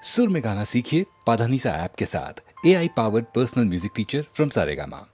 सुर में गाना सीखिए पाधानीसा ऐप के साथ। AI powered personal music teacher from Saregama.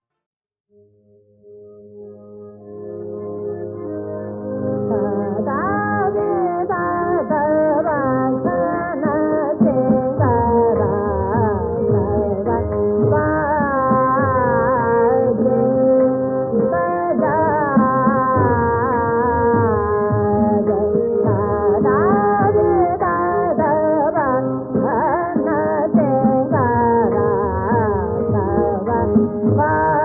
Bye.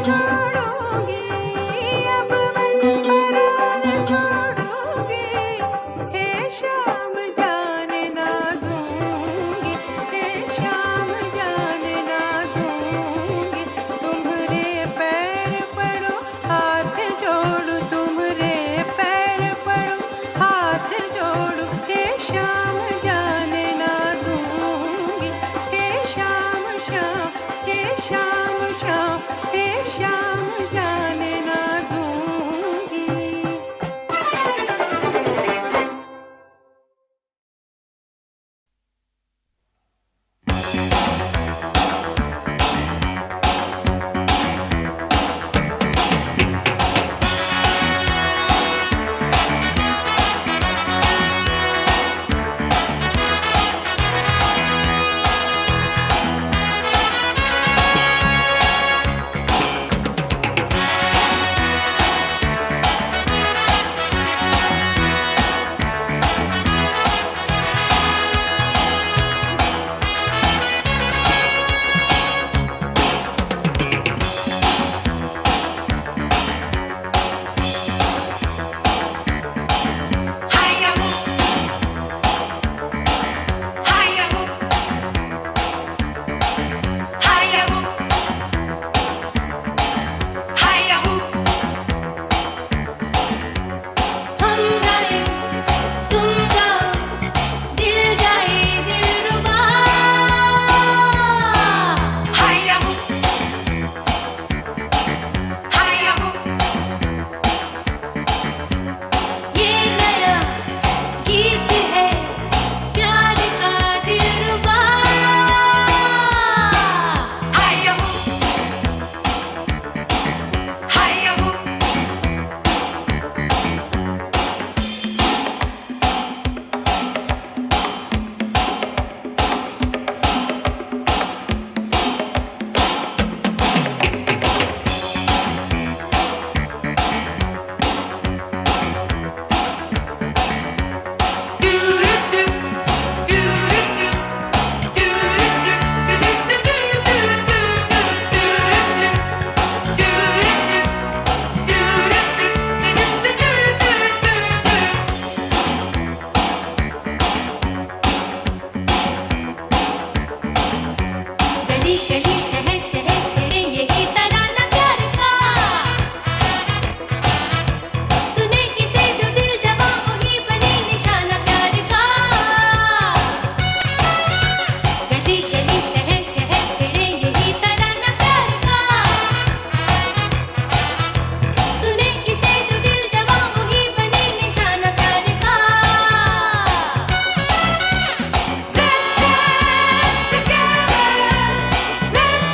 छोड़ूंगी, अब मन मराना छोड़ूंगी, हे शाम जाने ना दूंगी, हे शाम जाने ना दूंगी। तुम्हारे पैर पड़ो हाथ जोड़ू, तुम्हारे पैर पड़ो हाथ जोड़ू, हे शाम जाने ना दूंगी, हे शाम शाम, हे शाम शाम, हे शाम जाने ना दूंगी। हम गाए तुम गाओ, दिल जाए दिलरुबा। ये नया गीत है प्यार का दिलरुबा। गली गली शहर शहर छेड़े यही तराना प्यार का, सुने किसे जो दिल जवां वही बने निशाना प्यार का। गली गली शहर शहर छेड़े यही तराना प्यार का, सुने किसे जो दिल जवां वही बने निशाना प्यार का। Let's dance together, let's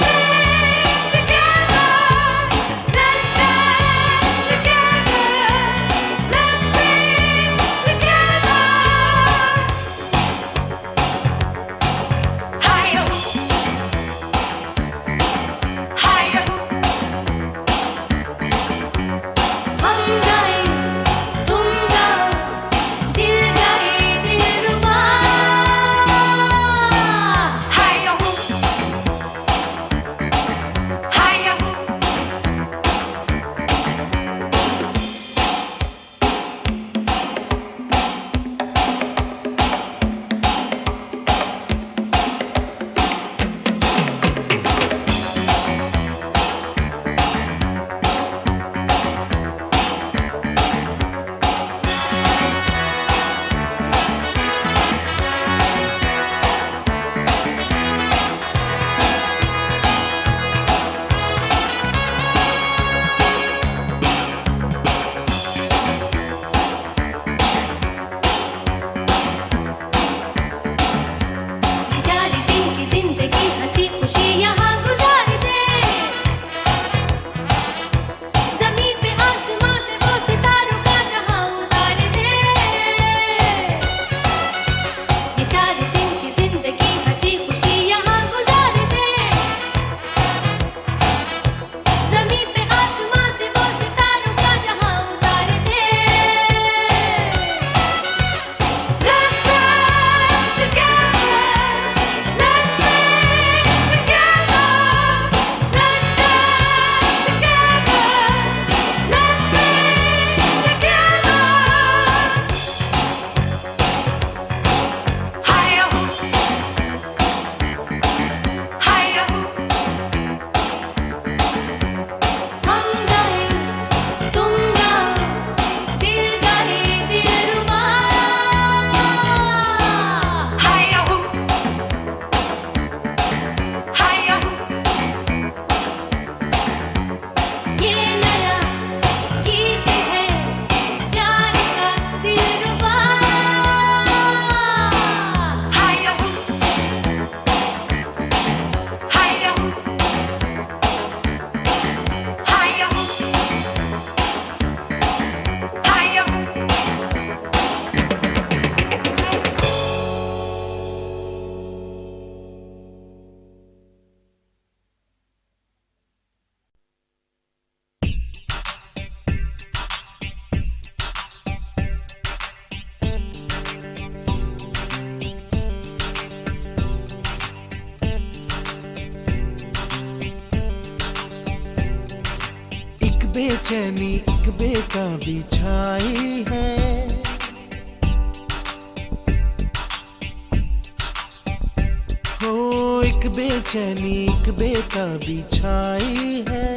बेचैनी एक बेताबी छाई है। हो एक बेचैनी एक बेताबी छाई है,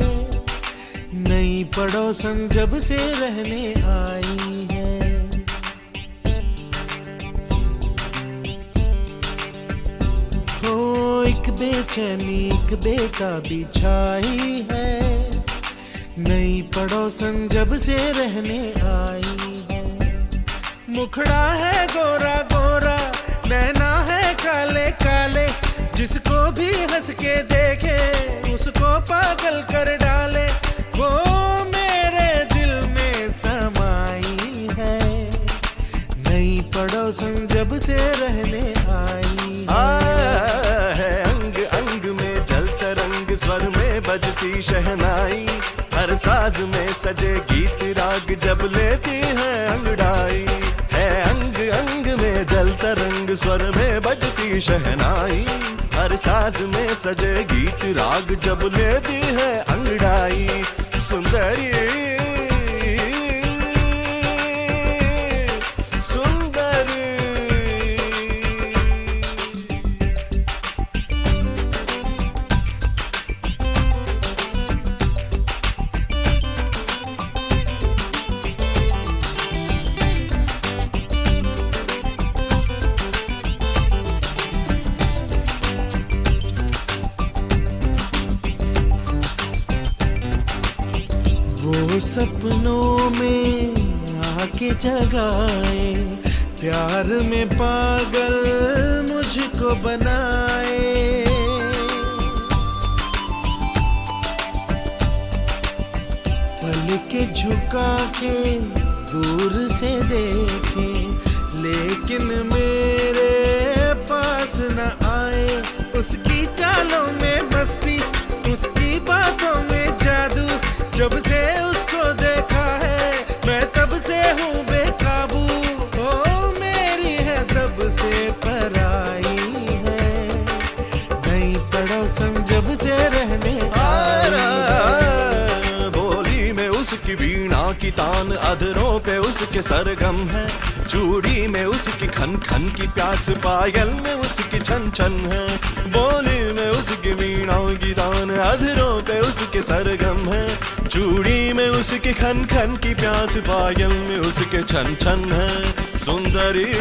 नई पड़ोसन जब से रहने आई है। हो एक बेचैनी एक बेताबी छाई है, नई पड़ोसन जब से रहने आई है। मुखड़ा है गोरा गोरा, नैना है काले काले, जिसको भी हंस के देखे उसको पागल कर डाले। वो मेरे दिल में समाई है, नई पड़ोसन जब से रहने आई है। अंग अंग में जलता रंग, स्वर में बजती शहनाई, हर साज में सजे गीत राग जब लेती है अंगड़ाई। है अंग अंग में जलता रंग, स्वर में बजती शहनाई, हर साज में सजे गीत राग जब लेती है अंगड़ाई। सुंदरी वो सपनों में आके जगाए, प्यार में पागल मुझको बनाए। पल के झुका के दूर से देखे, लेकिन मेरे पास न आए। उसकी चालों में मस्ती, उसकी बातों में जादू, जब से उसको देखा है मैं तब से हूँ बेकाबू। ओ मेरी है सबसे पराई है, नई पड़ोसन जब से रहने आई है। बोली में उसकी वीणा की तान, अधरों पे उसके सरगम है, चूड़ी में उसकी खन खन की प्यास, पायल में उसकी छन छन है। बोली में उसकी वीणा की तान, अधरों पे उसके सरगम है, चूड़ी में उसकी खन खन की प्यास, पायल में उसके छन छन है। सुंदरी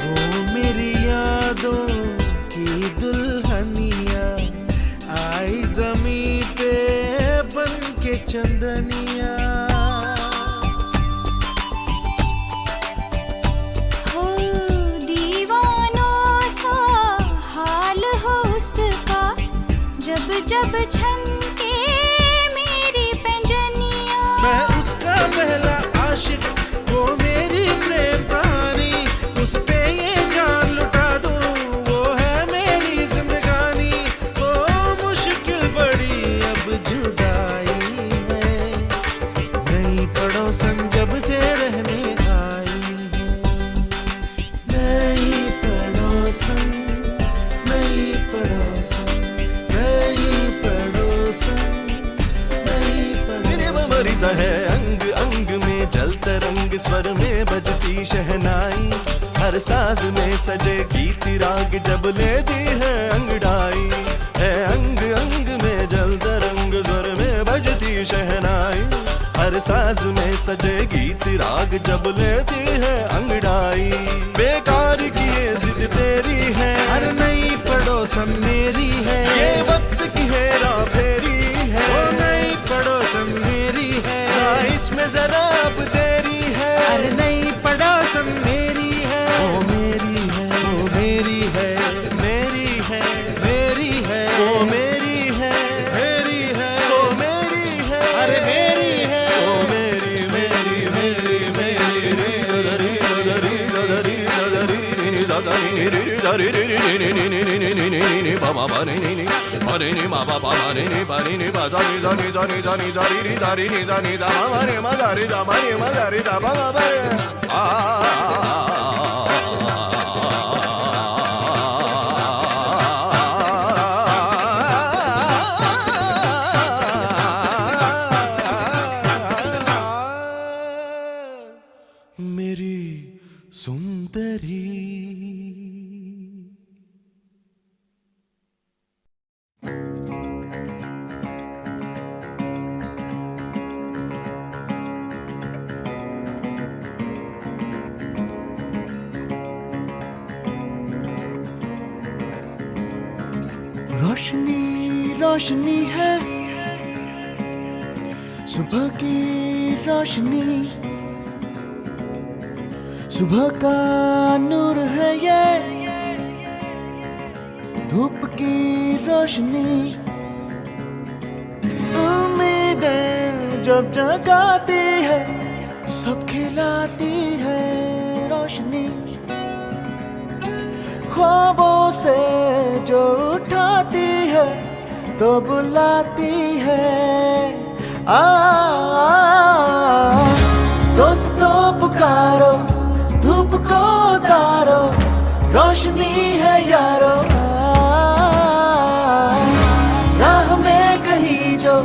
वो मेरी यादों की दुल्हनिया, आई जमी पे बन के चंदनिया। हो दीवानों सा हाल हो उसका, जब जब छनके मेरी पैंजनिया। मैं उसका पहला आशिक, वो मेरी प्रेम कहानी, उस पे ये जान लुटा दूं, वो है मेरी जिंदगानी। वो मुश्किल बड़ी अब जुदाई है, नई पड़ोसन जब से रहने आई है। नई पड़ोसन, नई पड़ोसन, नई पड़ोसन, नई पड़ोसन। मरीजा है अंग अंग में जलता रंग, स्वर में बजती शहनाई, हर साज में सजे गीत राग जब लेती है अंगड़ाई। है अंग अंग में जलता रंग, स्वर में बजती शहनाई, हर साज में सजे गीत राग जब लेती है अंगड़ाई। बेकार की ये जिद तेरी है, हर नई पड़ोसन मेरी है, ये वक्त की हेरा फेरी है। वो नई पड़ोसन मेरी है, ना इसमें जरा अब देरी है। हर नई पड़ोसन मेरी है। वो मेरी है, वो मेरी है, मेरी है, मेरी है, वो मेरी है, मेरी है, वो मेरी है, अरे मेरी है। वो मेरी मेरी मेरी मेरी रे दरी दरी दरी दरी दरी मेरी सुंदरी रोशनी रोशनी है सुबह की रोशनी, सुबह का नूर है ये धूप की रोशनी। उम्मीदें जब जगाती है सब खिलाती है रोशनी, ख्वाबों से जो उठाती है तो बुलाती है। दोस्तों पुकारो धूप को उतारो, रोशनी है यारो। राह में कहीं जो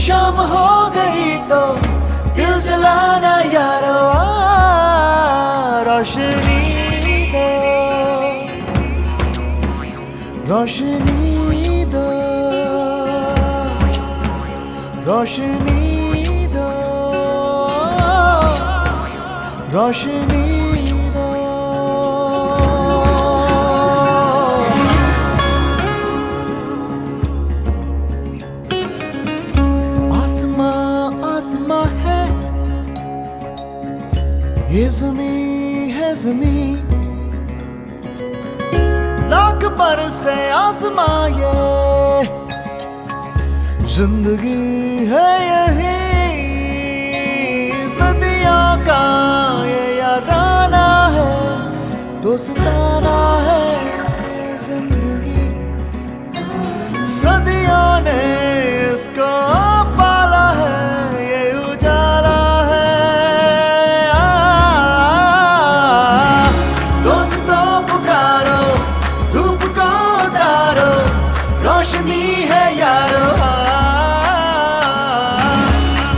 शाम हो गई तो दिल जलाना यारो। रोशनी दो, रोशनी दो, रोशनी दो, रोशनी दो। आसमां आसमां है ये ज़मीं है ज़मीं, लाख बरसे आसमां ये जिंदगी है यही। सदियों का ये याराना है, दोस्ताना है जिंदगी। सदियों ने इसको पाला है, ये उजाला है। दोस्तों पुकारो धूप को उतारो, रोशनी है यारो।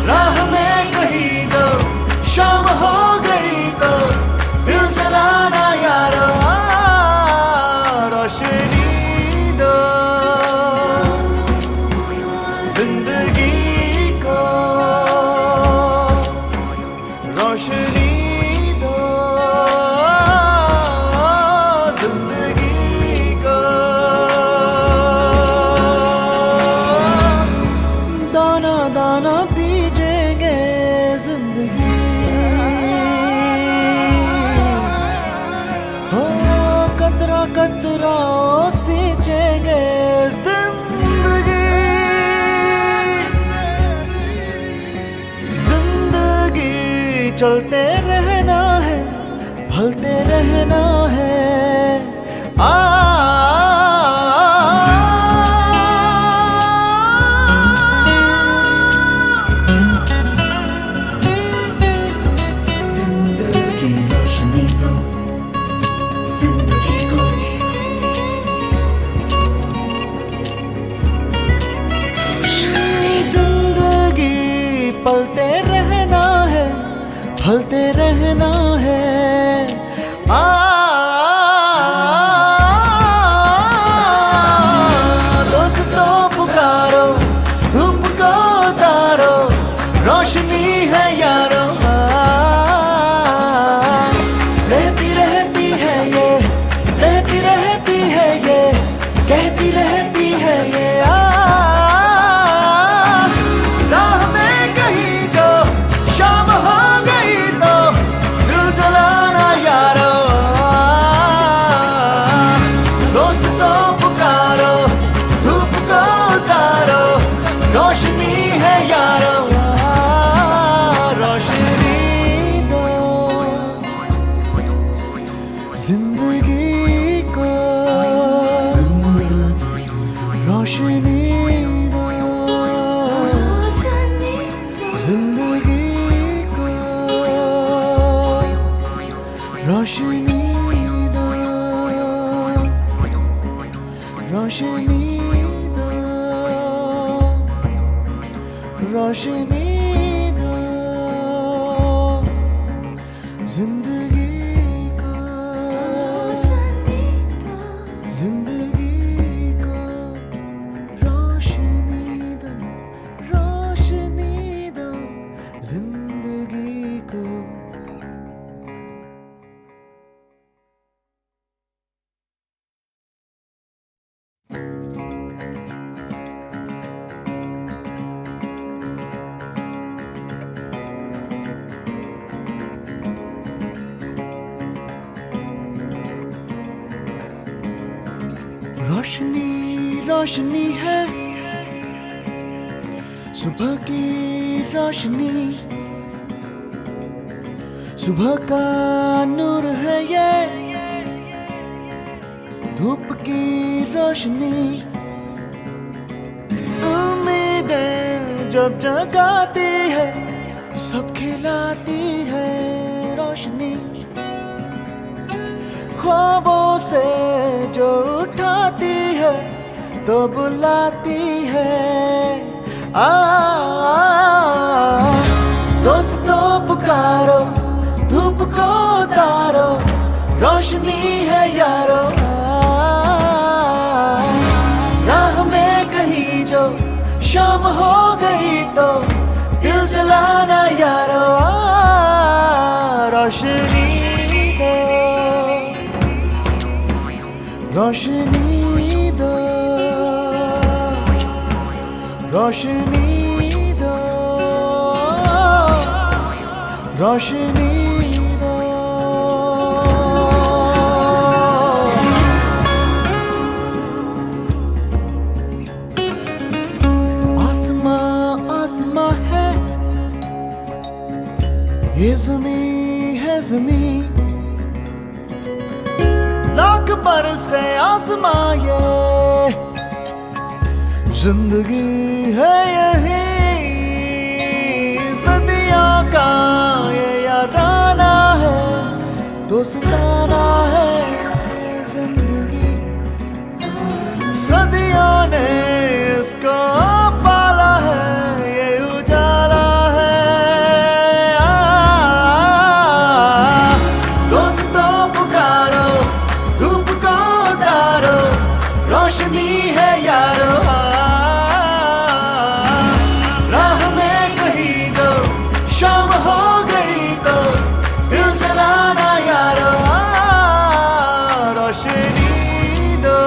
राह में कहीं दो शाम हो गई तो दिल जलाना यारो। रोशनी दो जिंदगी को, रोशनी दो जिंदगी को। दाना दाना बीजेंगे जिंदगी, हो कतरा कतरा सींचेंगे जिंदगी। जिंदगी चलते रहना है, ढलते रहना है। जिंदगी रोशनी दो जिंदगी को, जिंदगी पलते रहना है, ढलते रहना है। दोस्तों पुकारो धूप को उतारो, रोशनी है यारो। रहती रहती है ये, रहती रहती है ये, कहती रहती है ये। राह में कहीं जो शाम हो गई तो दिल जलाना यारो। दोस्तों पुकारो धूप को उतारो, रोशनी है यारो। जिंदगी को रोशनी दो, रोशनी दो, रोशनी दो जिंदगी को, जिंदगी को रोशनी दो, रोशनी दो जिंदगी को। रोशनी रोशनी है सुबह की रोशनी, सुबह का नूर है ये धूप की रोशनी। उम्मीदें जब जगाती है सब खिलाती है रोशनी, ख्वाबों से जो उठाती है तो बुलाती है। दोस्तों पुकारो, धूप को उतारो, रोशनी है यारो। राह में कहीं जो शाम हो गई तो दिल जलाना यारो। रोशनी दो, रोशनी दो, रोशनी दो, रोशनी दो। आसमां आसमां है ये ज़मीं है ज़मीं, लाख बरसे आसमां ये जिंदगी है यही। सदियों का ये याराना है, दोस्ताना है जिंदगी। सदियों ने इसको पाला है, ये उजाला है। दोस्तों पुकारो, धूप को उतारो, रोशनी है यारो। राह में कहीं दो शाम हो गई तो दिल जलाना यारो। रोशनी दो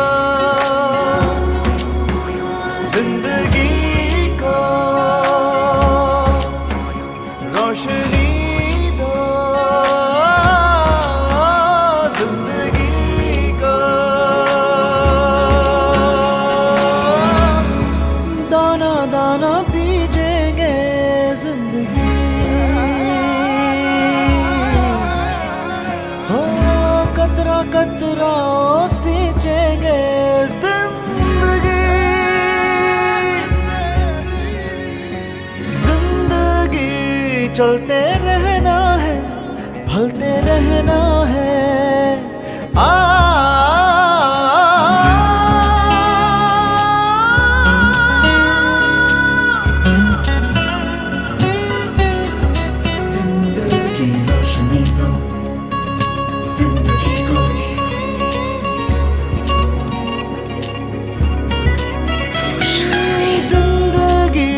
जिंदगी को, रोशनी दो जिंदगी को। दाना दाना पीजेंगे जिंदगी, हो कतरा कतरा सींचेंगे जिंदगी। जिंदगी चलते रहना है, ढलते रहना है। जिंदगी रोशनी दो, जिंदगी को जिंदगी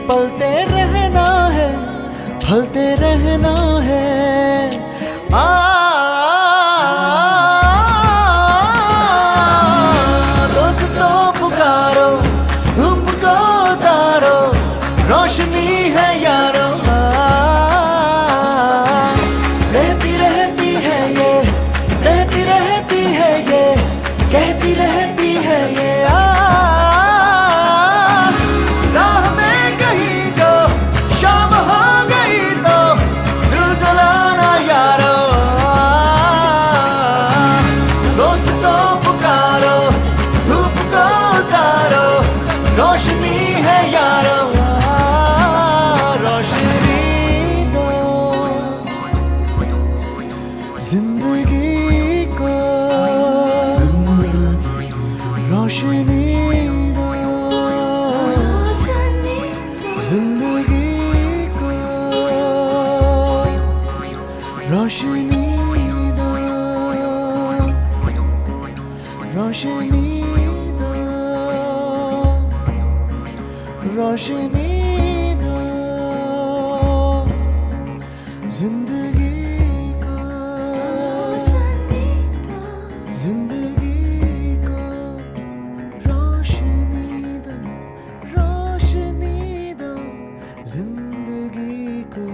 पलते रहना है, ढलते रहना है। दोस्तों पुकारो, धूप को उतारो, रोशनी है यारो। सहती रहती है ये, कहती रहती है ये, कहती रहती है ये। राह में कहीं जो शाम हो गई तो दिल जलाना यारो। रोशनी दो, रोशनी दो, रोशनी दो जिंदगी को, जिंदगी को रोशनी दो, रोशनी दो जिंदगी को।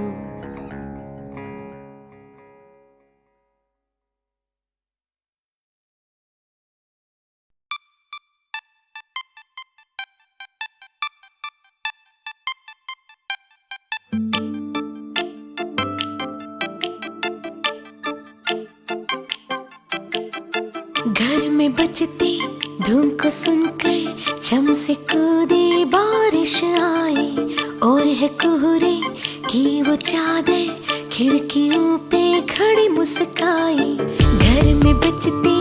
घर में बजती धूम को सुनकर छम से कूदी बारिश आई, और है कोहरे की वो चादर खिड़कियों पे खड़ी मुस्काई। घर में बजती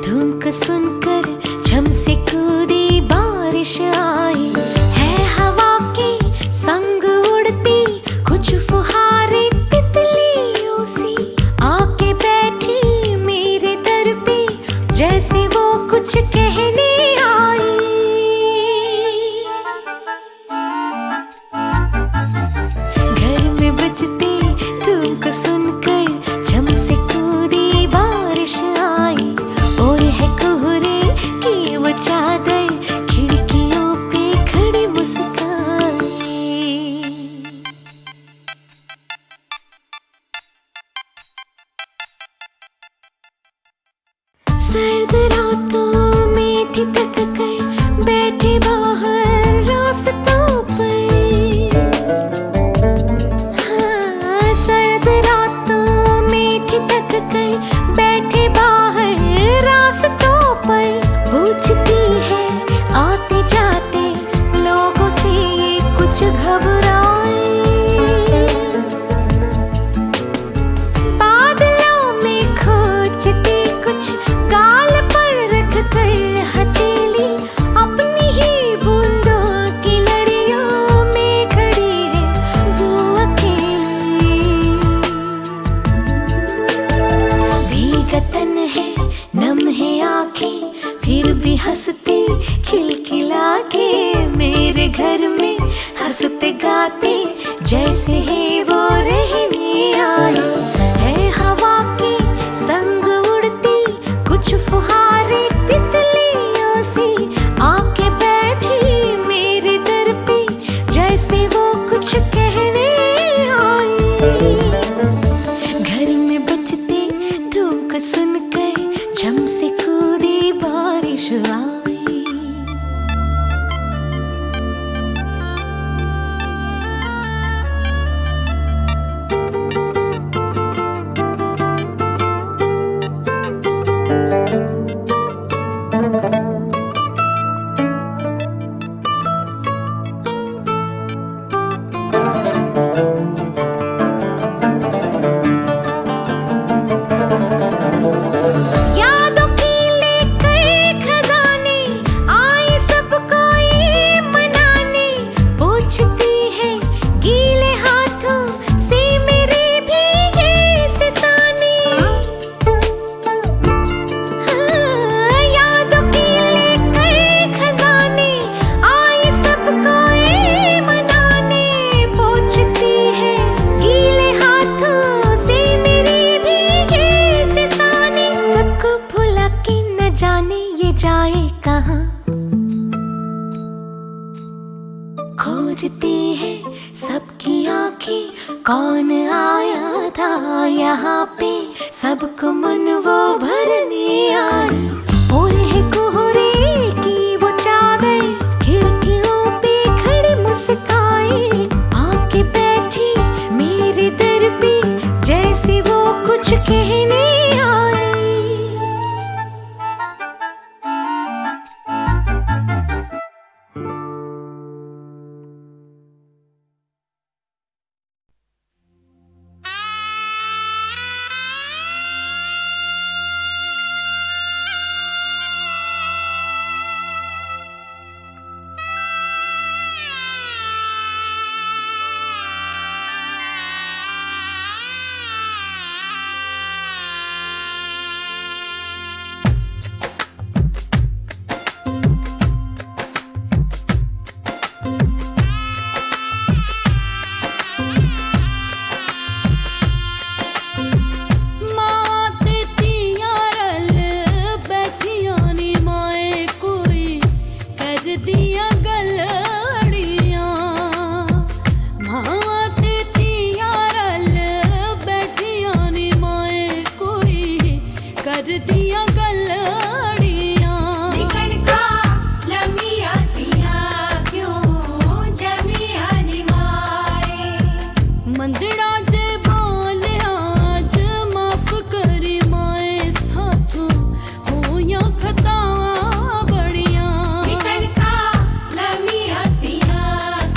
धूम को सुनकर छम से कूदी बारिश आई, है हवा की संग उड़ती कुछ फुहारे तितलियों सी, आके बैठी मेरे दर पे जैसे वो कुछ कहने आई। घर में बजती धूम को सुनकर छम से कूदी बारिश आई, और है कोहरे की वो चादर खिड़कियों पे खड़ी मुस्काई। सर्द रातों में ठिठक कर बैठे बाहर रास्तों पर, हाँ, सर्द रातों में ठिठक कर बैठे बाहर रास्तों पर, पूछती है आते जाते लोगों से ये कुछ घबराए। बादलों में खोजती कुछ गाल पर रख कर हथेली, अपनी ही बूंदों की लड़ियों में खड़ी है वो अकेली। भीगा तन है, नम है आंखें, फिर भी हंसती खिलखिला के मेरे घर में हंसते गाते जैसे है वो रहने आए। है हवा की संग उड़ती कुछ फुहारे तितलियों सी, आके बैठी मेरे दर पे जैसे वो कुछ कहने आई। घर में बजते धूम को सुनकर झम से कूदी बारिश आई। यादों की लेकर खजाने आए सबको ये मनाने, पूछती है गीले हाथों से मेरे भीगे से साने। हाँ, यादों की लेकर खजाने आए सबको ये मनाने, पूछती है गीले हाथों से मेरे भीगे से साने। सबको भुला के न जाने ये जाए कहाँ, खोजती है सबकी आंखें कौन आया था यहाँ पे, सबको मन वो भरने आई। और है कोहरे की वो चादर खिड़कियों पे खड़ी मुस्काई, आके बैठी मेरे दर पे जैसे वो कुछ कहने आई। मंदिरा जे बोले आज माफ करी माए साथों हो या खता बड़िया कणका नमी आतिया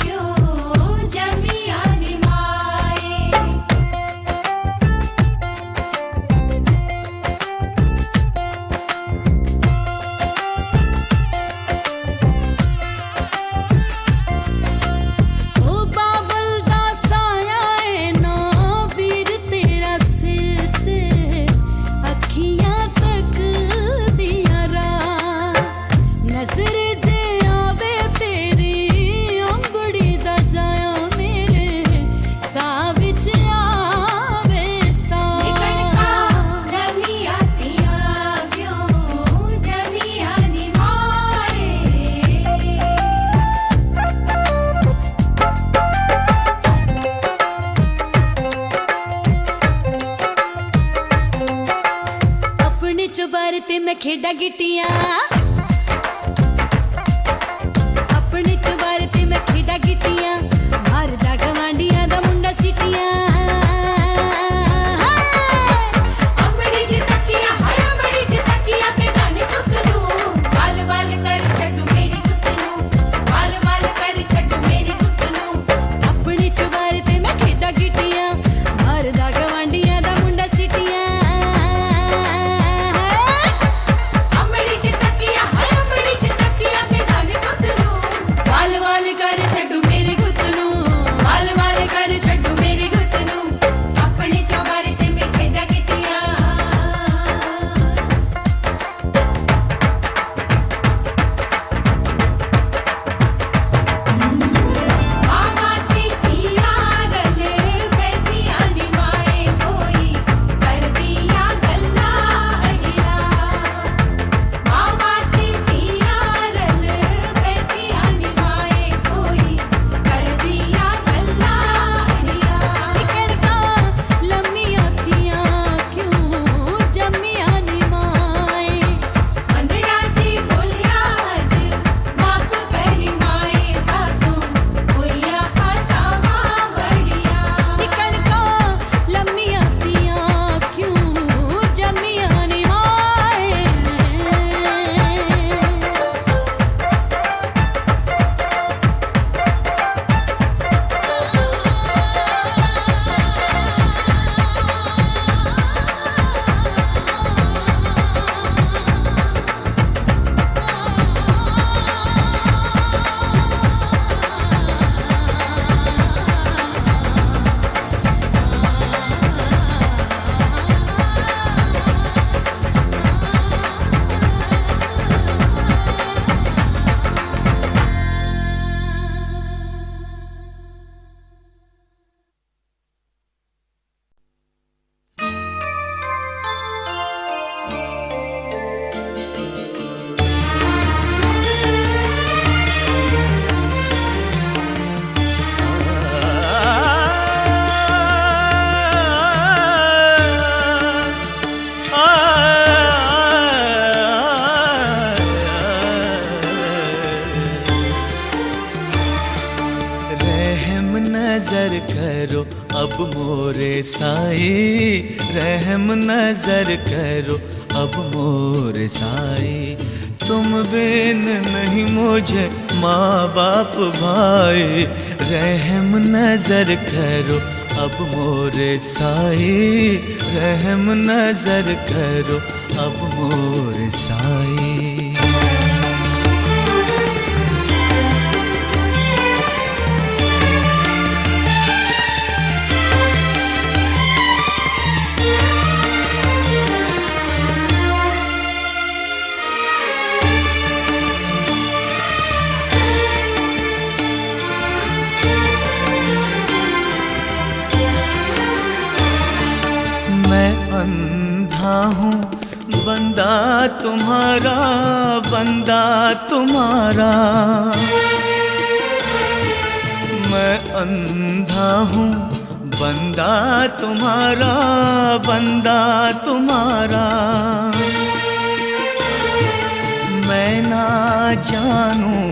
क्यों जमिया निमाए ओ बाबल दा साया है ना वीर तेरा सिर ते अखियां तक दिया रा नजर जे आवे तेरी अंबड़ी दा जाया मेरे सा विच आवे सा कणका नमी आतिया क्यों जमिया निमाए अपने चुबारे ते मैं खेडा गिट्टियां अपने चुबारे ते मैं खेडा गिट्टियां मारदा गवांडियां दा मुंडा सीटियां अमड़ी जी तकिया हाय अमड़ी जी तकिया पे गाने टुकरू वाल वाल कर छड्डू मेरी गुतनू वाल वाल कर छड्डू मेरी गुतनू अपने चुबारे ते मैं खेडा गिट्टियां मारदा गवांडियां दा मुंडा सीटियां अमड़ी जी तकिया हाय अमड़ी जी तकिया पे गाने टुकरू वाल वाल कर छड्डू मेरी गुतनू वाल वाल कर छड्डू मेरी गुतनू अपने चौबारे ते मैं खेड़ा गिट्टियां मामा तितिया रले बैठिया निमाए कोई कर दिया गल्ला अड़िया मामा तितिया रले बैठिया निमाए कोई कर दिया गल्ला अड़िया कणका लम्मी आतियां क्यों जमिया निमाए मंदिरा जी बोलिया आज माफ करी माए साथों होया खतावा बड़िया कणका लम्मी आतियां क्यों जमिया निमाए रहम नजर करो अब मोरे साई रहम नजर करो अब मोरे साई तुम बिन नहीं मुझे माँ बाप भाई रहम नजर करो अब मोरे साई रहम नजर करो अब मोरे साई मैं अंधा हूँ बंदा तुम्हारा बंदा तुम्हारा मैं अंधा हूँ बंदा तुम्हारा बंदा तुम्हारा मैं ना जानूं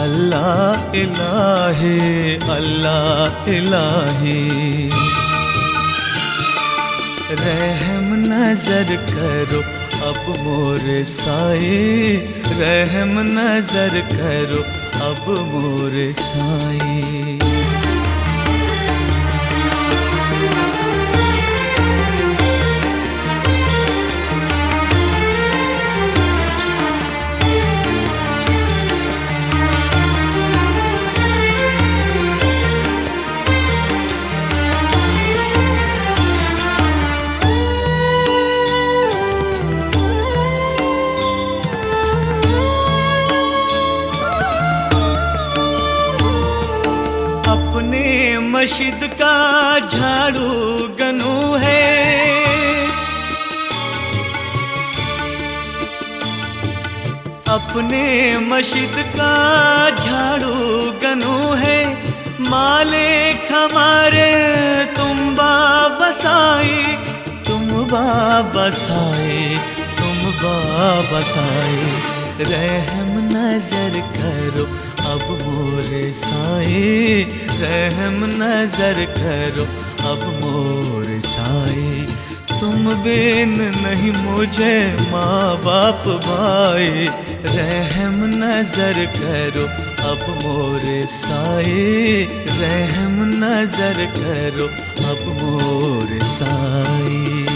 अल्लाह इलाही अल्लाह इलाही रहम नजर करो अब मोरे साए रहम नजर करो अब मोरे साए अपने मस्जिद का झाड़ू गनू है अपने मस्जिद का झाड़ू गनू है मालिक हमारे तुम बाबसाए तुम बाबसाए तुम बाबसाए रहम नजर करो अब मोरे साए रहम नजर करो अब मोरे साए तुम बिन नहीं मुझे माँ बाप भाई रहम नजर करो अब मोरे साए रहम नजर करो अब मोरे साए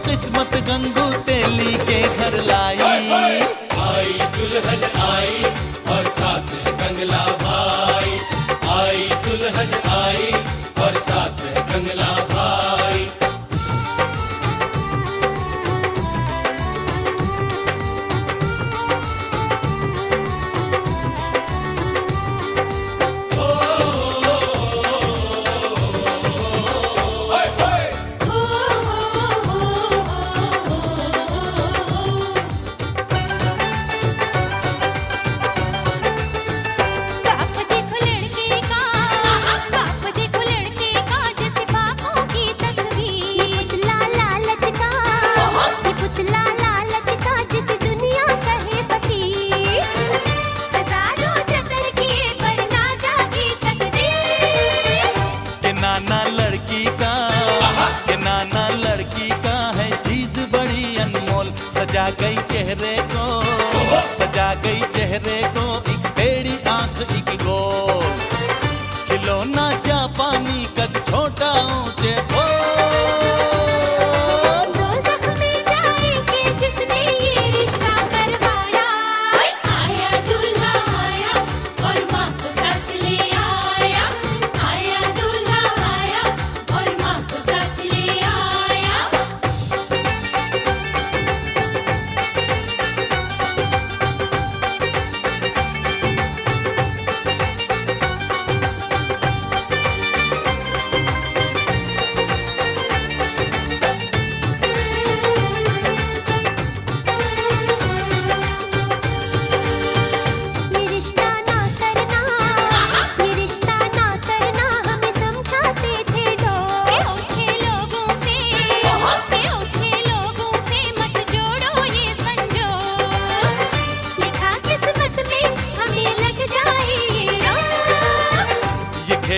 किस्मत गंगू तेली के घर लाई आई दुल्हन आई और साथ कंगला भाई आई दुल्हन आई और साथ कंगला भाई सजा गई चेहरे को सजा गई चेहरे को एक टेढ़ी आंख एक गोल खिलौना जापानी कद छोटा ऊंचे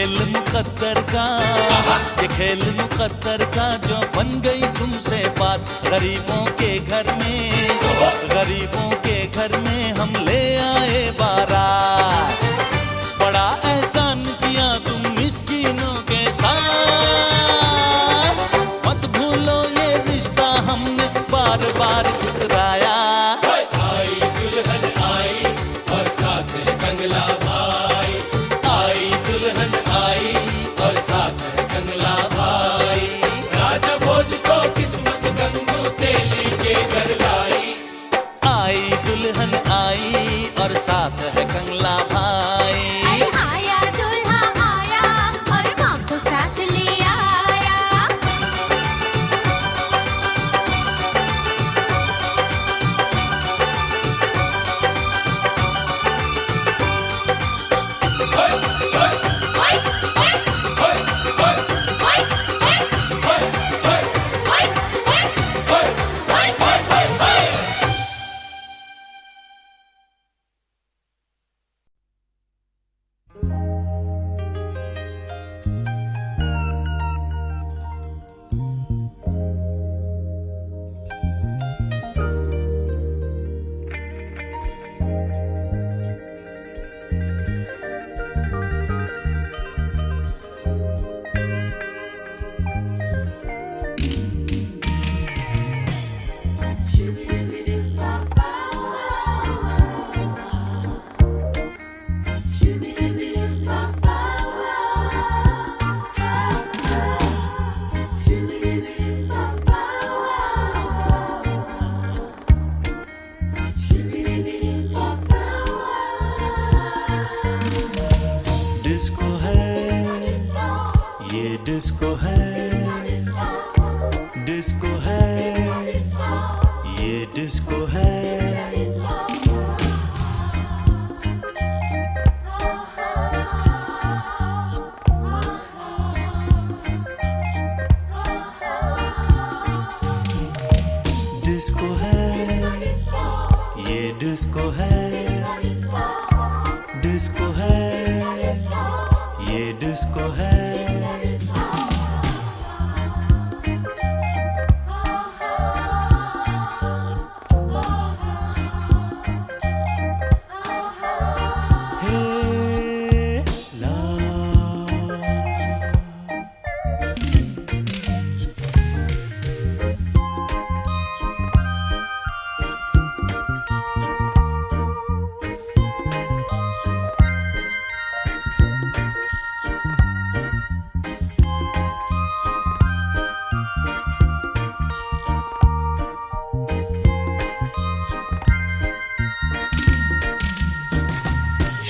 खेल मुकद्दर का, ये खेल मुकद्दर का जो बन गई तुमसे बात। गरीबों के घर में, गरीबों के घर में हम ले आए बारात। बड़ा एहसान किया तुम मिस्कीनों के साथ, मत भूलो ये रिश्ता हमने बार बार ठुकराया। आई दुल्हन आई और साथ है कंगला भाई, आई दुल्हन आई और साथ है कंगला भाई। राजा भोज को किस्मत गंगू तेली के घर लाई। आई दुल्हन आई और साथ है कंगला भाई। आया दूल्हा आया और माँ को साथ ले आया। डिस्को है, ये डिस्को है, डिस्को है, ये डिस्को है। डिस्को है, ये डिस्को है, डिस्को है, ये डिस्को है। हे ला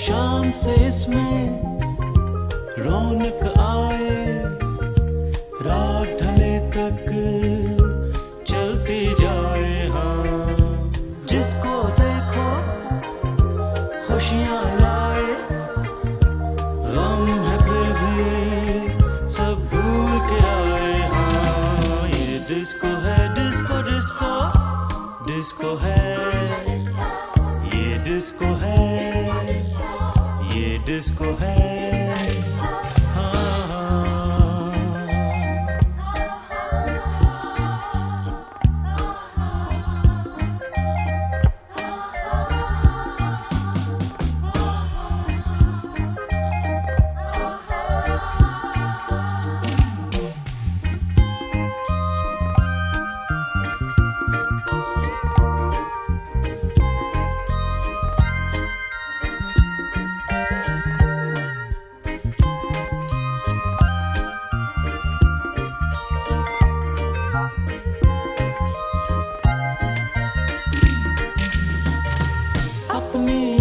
शाम से इसमें रौनक आए, रात ढले तक चलती जाए। हाँ, जिसको देखो खुशियाँ लाए, गम है फिर भी सब भूल के आए। हाँ, ये डिस्को है, डिस्को डिस्को डिस्को है, ये डिस्को है, ये डिस्को है। हाँ,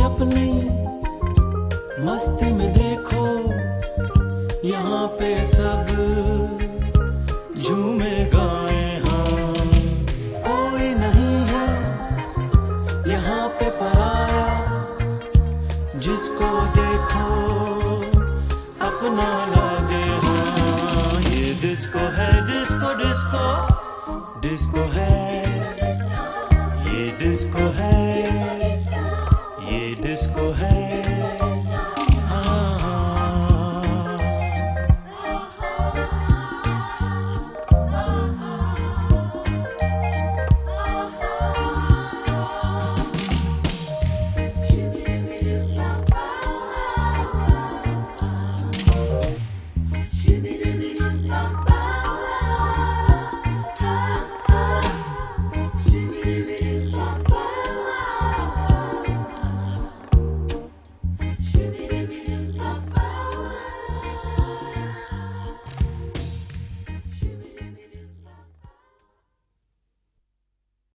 अपनी मस्ती में देखो, यहाँ पे सब झूमे गाए। हाँ, कोई नहीं है यहाँ पे पराया, जिसको देखो अपना लागे। हाँ, ये डिस्को है, डिस्को डिस्को डिस्को है, ये डिस्को है, ये डिस्को है।